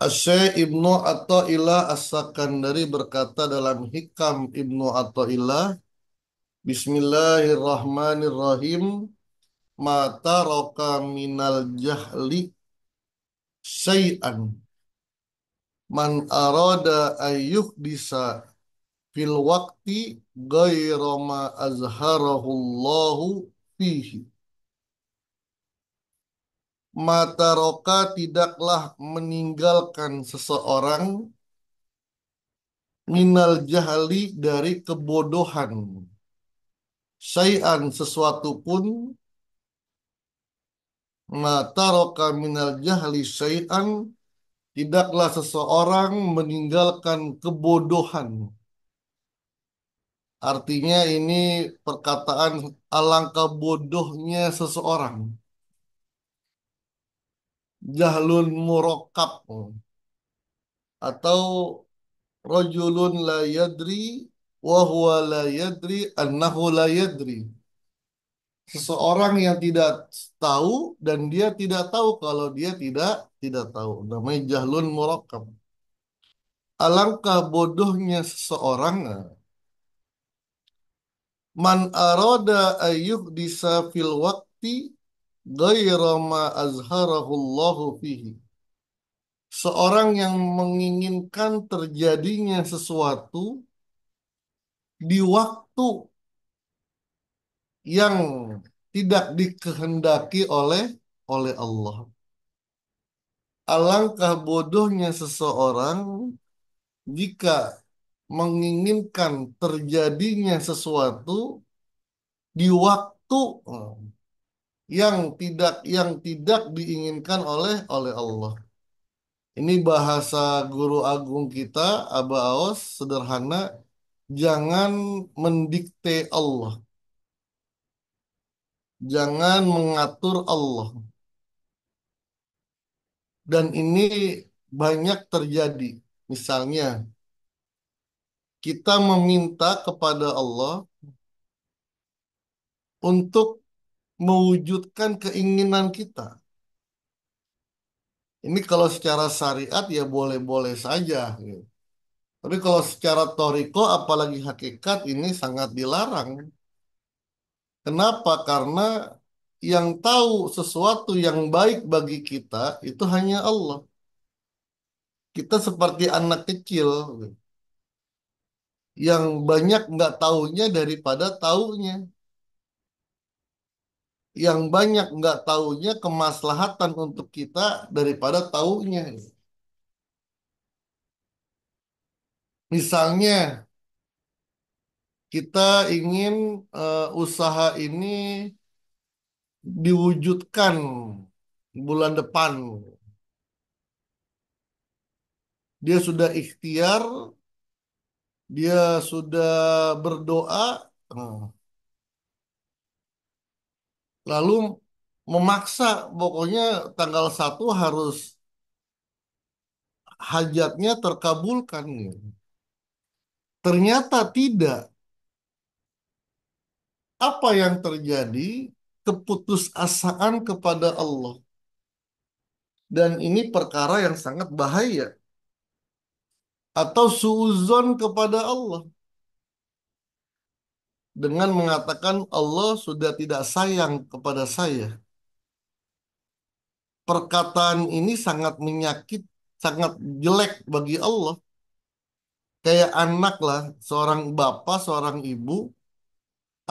Asy Ibnu Athaillah As-Sakandari berkata dalam Hikam Ibnu Athaillah, Bismillahirrahmanirrahim, mata roka minal jahli syai'an man arada ayyuh disa fil waqti ghaira ma azharahullahu fihi. Mata roka tidaklah meninggalkan seseorang minal jahli dari kebodohan. Syai'an sesuatu pun, mata roka minal jahli syai'an tidaklah seseorang meninggalkan kebodohan. Artinya ini perkataan alangkah bodohnya seseorang. Jahlun murakkab atau rajulun la yadri wa huwa la yadri annahu la yadri. Seseorang yang tidak tahu dan dia tidak tahu kalau dia tidak tahu. Namanya jahlun murakkab. Alangkah bodohnya seseorang, man arada ayyuh disa fil waqti ghaira ma azharahu Allahu fihi. Seorang yang menginginkan terjadinya sesuatu di waktu yang tidak dikehendaki oleh Allah. Alangkah bodohnya seseorang jika menginginkan terjadinya sesuatu di waktu yang tidak diinginkan oleh Allah. Ini bahasa guru agung kita, Aba Aos, sederhana, jangan mendikte Allah, jangan mengatur Allah. Dan ini banyak terjadi. Misalnya, kita meminta kepada Allah untuk mewujudkan keinginan kita. Ini kalau secara syariat ya boleh-boleh saja, gitu. Tapi kalau secara toriko, apalagi hakikat, ini sangat dilarang. Kenapa? Karena yang tahu sesuatu yang baik bagi kita itu hanya Allah. Kita seperti anak kecil yang banyak nggak tahunya daripada tahunya. Yang banyak nggak tahunya kemaslahatan untuk kita daripada tahunya. Misalnya kita ingin usaha ini diwujudkan bulan depan. Dia sudah ikhtiar, dia sudah berdoa, eh, lalu memaksa pokoknya tanggal 1 harus hajatnya terkabulkan. Ternyata tidak. Apa yang terjadi? Keputusasaan kepada Allah. Dan ini perkara yang sangat bahaya. Atau suuzon kepada Allah. Dengan mengatakan Allah sudah tidak sayang kepada saya. Perkataan ini sangat menyakit, sangat jelek bagi Allah. Kayak anak lah, seorang bapak, seorang ibu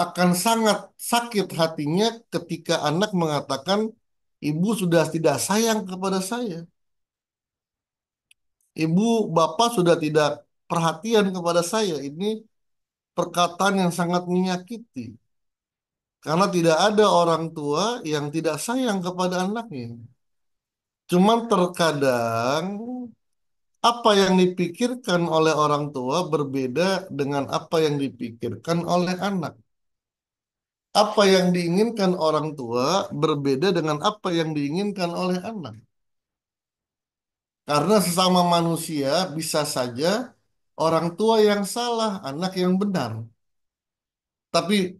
akan sangat sakit hatinya ketika anak mengatakan ibu sudah tidak sayang kepada saya. Ibu, bapak sudah tidak perhatian kepada saya. Ini perkataan yang sangat menyakiti. Karena tidak ada orang tua yang tidak sayang kepada anaknya. Cuman terkadang apa yang dipikirkan oleh orang tua berbeda dengan apa yang dipikirkan oleh anak. Apa yang diinginkan orang tua berbeda dengan apa yang diinginkan oleh anak. Karena sesama manusia bisa saja orang tua yang salah, anak yang benar. Tapi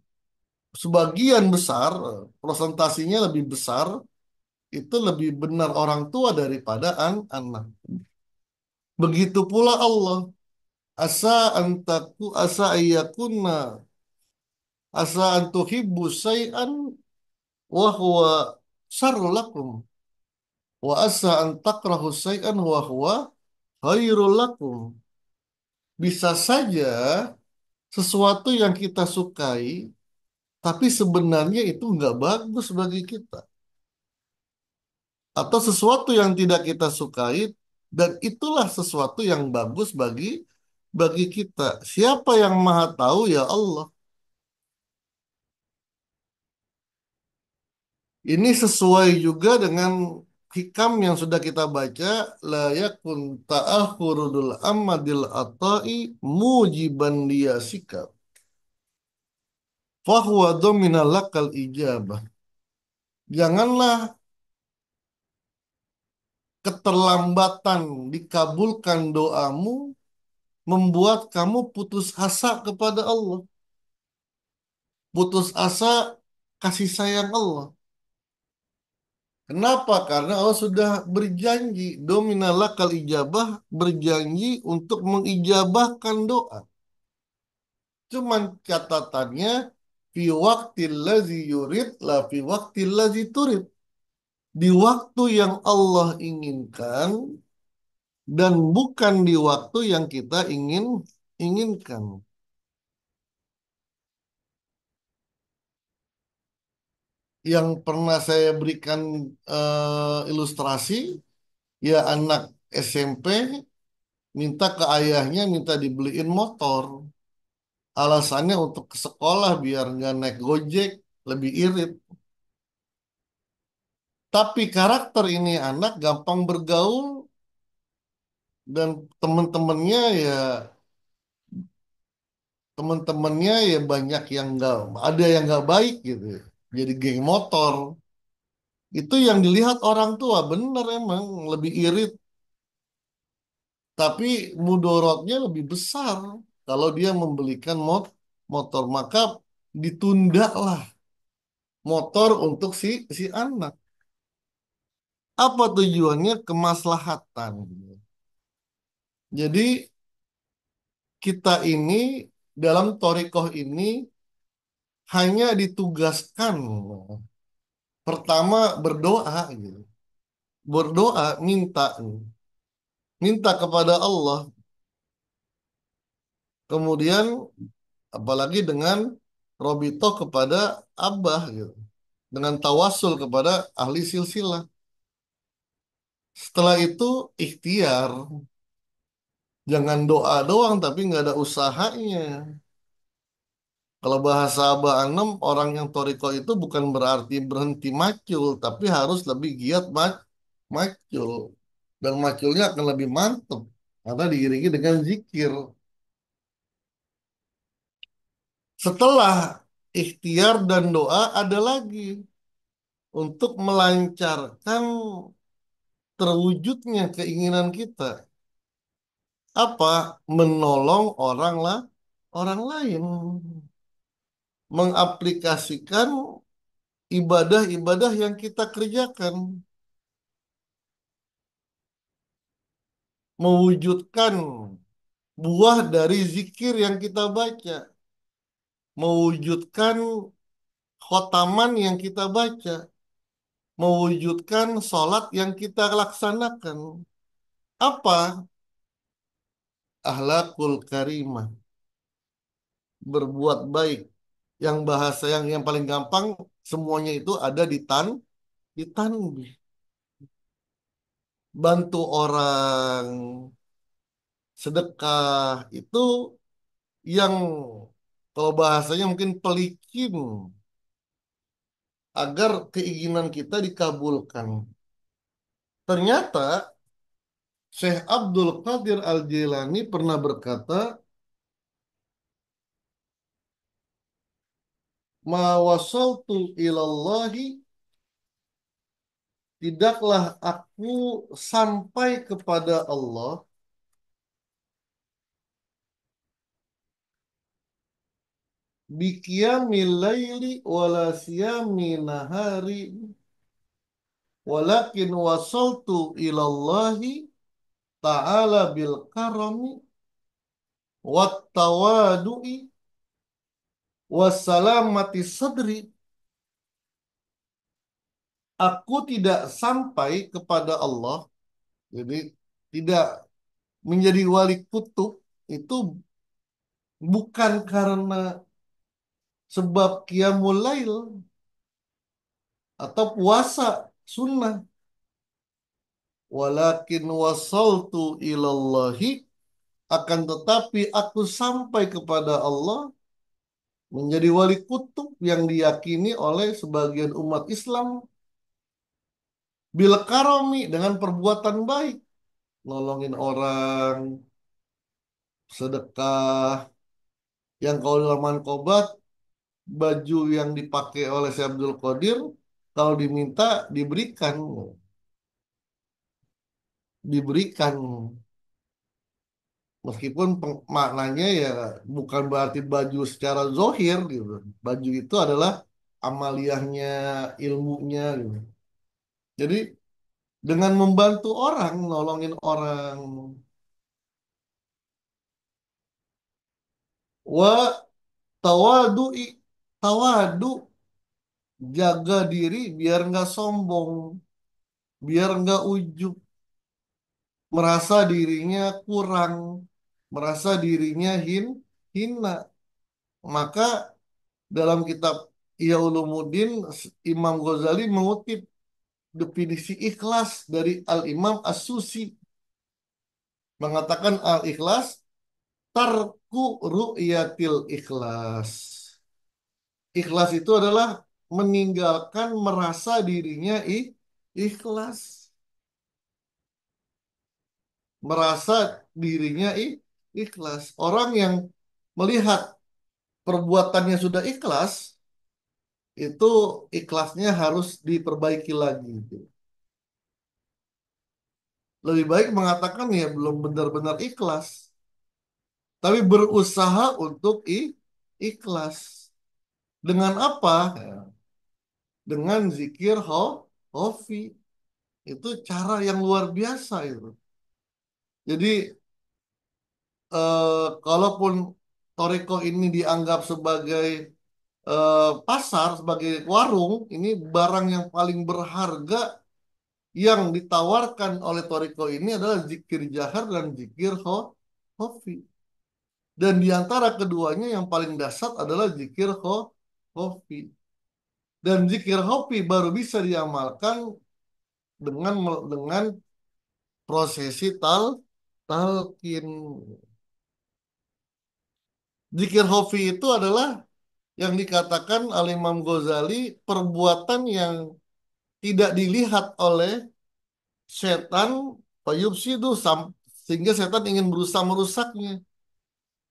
sebagian besar, prosentasinya lebih besar, itu lebih benar orang tua daripada anak. Begitu pula Allah. Asa antaku asa ayyakunna asa antuhibbu say'an wa huwa syarrul lakum wa asa antakrahu say'an wa huwa khairul lakum. Bisa saja sesuatu yang kita sukai, tapi sebenarnya itu nggak bagus bagi kita. Atau sesuatu yang tidak kita sukai, dan itulah sesuatu yang bagus bagi kita. Siapa yang maha tahu? Ya Allah. Ini sesuai juga dengan hikam yang sudah kita baca, la yakun ta'akhurudul amadil ata'i mujiban liyasikab. Fahuwa domina lakal ijabah. Janganlah keterlambatan dikabulkan doamu membuat kamu putus asa kepada Allah. Putus asa kasih sayang Allah. Kenapa? Karena Allah sudah berjanji, domina lakal ijabah, berjanji untuk mengijabahkan doa. Cuman catatannya, fi waqtil ladzi yurid, la fi waqtil ladzi turid. Di waktu yang Allah inginkan, dan bukan di waktu yang kita inginkan. Yang pernah saya berikan ilustrasi, ya anak SMP minta ke ayahnya minta dibeliin motor. Alasannya untuk ke sekolah biar nggak naik Gojek, lebih irit. Tapi karakter ini anak gampang bergaul dan teman-temannya ya teman-temannya ya banyak yang nggak ada yang nggak baik gitu. Jadi geng motor. Itu yang dilihat orang tua bener emang lebih irit. Tapi mudorotnya lebih besar kalau dia membelikan motor. Maka ditundalah motor untuk si anak. Apa tujuannya? Kemaslahatan. Jadi kita ini dalam torikoh ini hanya ditugaskan pertama berdoa gitu. Berdoa minta kepada Allah. Kemudian apalagi dengan robito kepada Abah gitu. Dengan tawasul kepada ahli silsilah. Setelah itu ikhtiar. Jangan doa doang tapi nggak ada usahanya. Kalau bahasa Abah Anom, orang yang toriko itu bukan berarti berhenti macul, tapi harus lebih giat macul. Dan maculnya akan lebih mantap karena diiringi dengan zikir. Setelah ikhtiar dan doa ada lagi untuk melancarkan terwujudnya keinginan kita. Apa? Menolong orang lain. Mengaplikasikan ibadah-ibadah yang kita kerjakan. Mewujudkan buah dari zikir yang kita baca. Mewujudkan khotaman yang kita baca. Mewujudkan sholat yang kita laksanakan. Apa? Ahlakul karimah. Berbuat baik. Yang bahasa yang paling gampang, semuanya itu ada di tanbih. Bantu orang, sedekah, itu yang kalau bahasanya mungkin pelicin agar keinginan kita dikabulkan. Ternyata Syekh Abdul Qadir Al-Jilani pernah berkata, "Ma wasaltu ilallahi, tidaklah aku sampai kepada Allah biqiyamil laili wala siyami nahari, walakin wasaltu ilallahi ta'ala bil karami wat tawadu'i wassalamati sadri. Aku tidak sampai kepada Allah, jadi tidak menjadi wali kutub itu bukan karena sebab qiyamul lail atau puasa sunnah, walakin wasaltu ilallahi, akan tetapi aku sampai kepada Allah menjadi wali kutub yang diyakini oleh sebagian umat Islam bil karomi, dengan perbuatan baik, nolongin orang, sedekah, yang kalau dalam Manqobat baju yang dipakai oleh Syekh Abdul Qadir kalau diminta diberikan, diberikan. Meskipun maknanya ya bukan berarti baju secara zohir gitu. Baju itu adalah amaliyahnya, ilmunya gitu. Jadi dengan membantu orang, nolongin orang, wa tawadu'i, tawadu, jaga diri biar nggak sombong, biar nggak ujub, merasa dirinya kurang, merasa dirinya hina. Maka dalam kitab Ihya Ulumuddin, Imam Ghazali mengutip definisi ikhlas dari Al-Imam As-Susi, mengatakan al-ikhlas tarku ru'yatil ikhlas. Ikhlas itu adalah meninggalkan merasa dirinya ikhlas, merasa dirinya ikhlas. Orang yang melihat perbuatannya sudah ikhlas, itu ikhlasnya harus diperbaiki lagi. Lebih baik mengatakan ya belum benar-benar ikhlas, tapi berusaha untuk ikhlas. Dengan apa? Ya, dengan zikir hofi. Itu cara yang luar biasa itu. Jadi kalaupun Toriko ini dianggap sebagai pasar, sebagai warung, ini barang yang paling berharga yang ditawarkan oleh Toriko ini adalah zikir jahar dan zikir hofi. Dan di antara keduanya yang paling dasar adalah zikir hofi. Dan zikir hofi baru bisa diamalkan dengan prosesi talqin. Zikir hofi itu adalah yang dikatakan oleh Imam Ghazali perbuatan yang tidak dilihat oleh setan, fayubsidu, sehingga setan ingin berusaha merusaknya.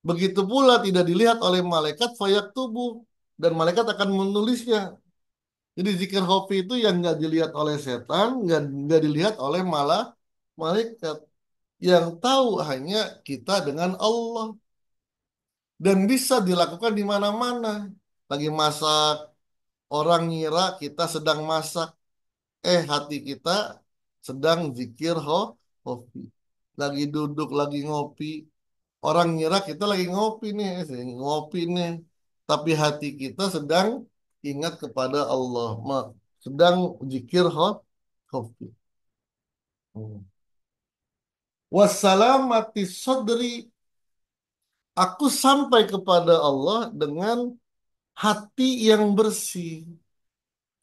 Begitu pula tidak dilihat oleh malaikat, tubuh, dan malaikat akan menulisnya. Jadi zikir hofi itu yang nggak dilihat oleh setan, nggak dilihat oleh malah malaikat. Yang tahu hanya kita dengan Allah. Dan bisa dilakukan di mana-mana. Lagi masak, orang ngira kita sedang masak. Hati kita sedang zikir hofi. Lagi duduk, lagi ngopi. Orang ngira kita lagi ngopi nih, ngopi nih. Tapi hati kita sedang ingat kepada Allah. Sedang zikir hofi. Hmm. Wassalamati sodri. Aku sampai kepada Allah dengan hati yang bersih.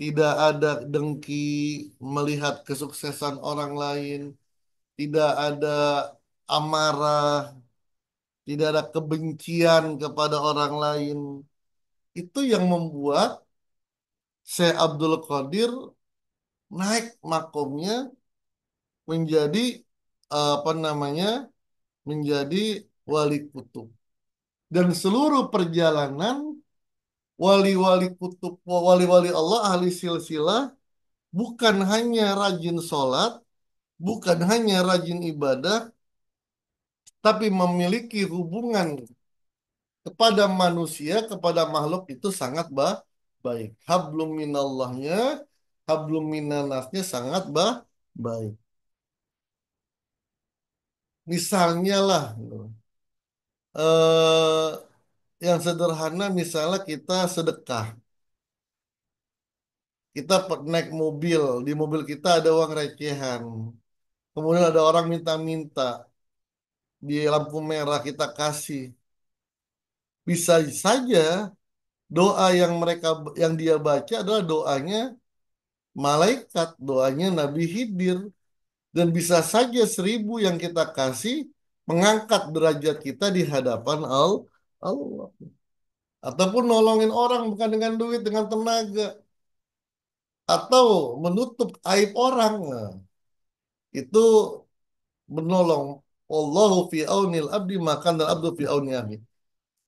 Tidak ada dengki melihat kesuksesan orang lain. Tidak ada amarah. Tidak ada kebencian kepada orang lain. Itu yang membuat Syekh Abdul Qadir naik makomnya menjadi apa namanya, menjadi wali kutub. Dan seluruh perjalanan wali-wali kutub, wali-wali Allah ahli silsilah bukan hanya rajin sholat, bukan hanya rajin ibadah, tapi memiliki hubungan kepada manusia, kepada makhluk itu sangat baik. Hablum minallahnya, hablum minannasnya sangat baik. Misalnya lah, gitu. eh yang sederhana misalnya kita sedekah. Kita naik mobil, di mobil kita ada uang recehan. Kemudian ada orang minta-minta, di lampu merah kita kasih. Bisa saja doa yang yang dia baca adalah doanya malaikat, doanya Nabi Khidir. Dan bisa saja 1.000 yang kita kasih mengangkat derajat kita di hadapan Allah. Ataupun nolongin orang bukan dengan duit, dengan tenaga. Atau menutup aib orang. Nah, itu menolong. Wallahu fi aunil abdi makan dan abdu fi auni akhi.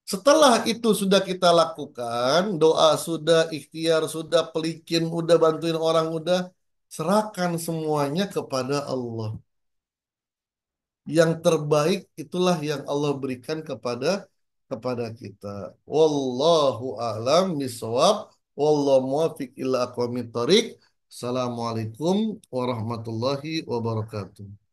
Setelah itu sudah kita lakukan, doa sudah, ikhtiar sudah, pelicin udah, bantuin orang udah, serahkan semuanya kepada Allah. Yang terbaik itulah yang Allah berikan kepada kita. Wallahu a'lam bishawab. Wallahu muwaffiq ila aqwamit thoriq. Assalamualaikum warahmatullahi wabarakatuh.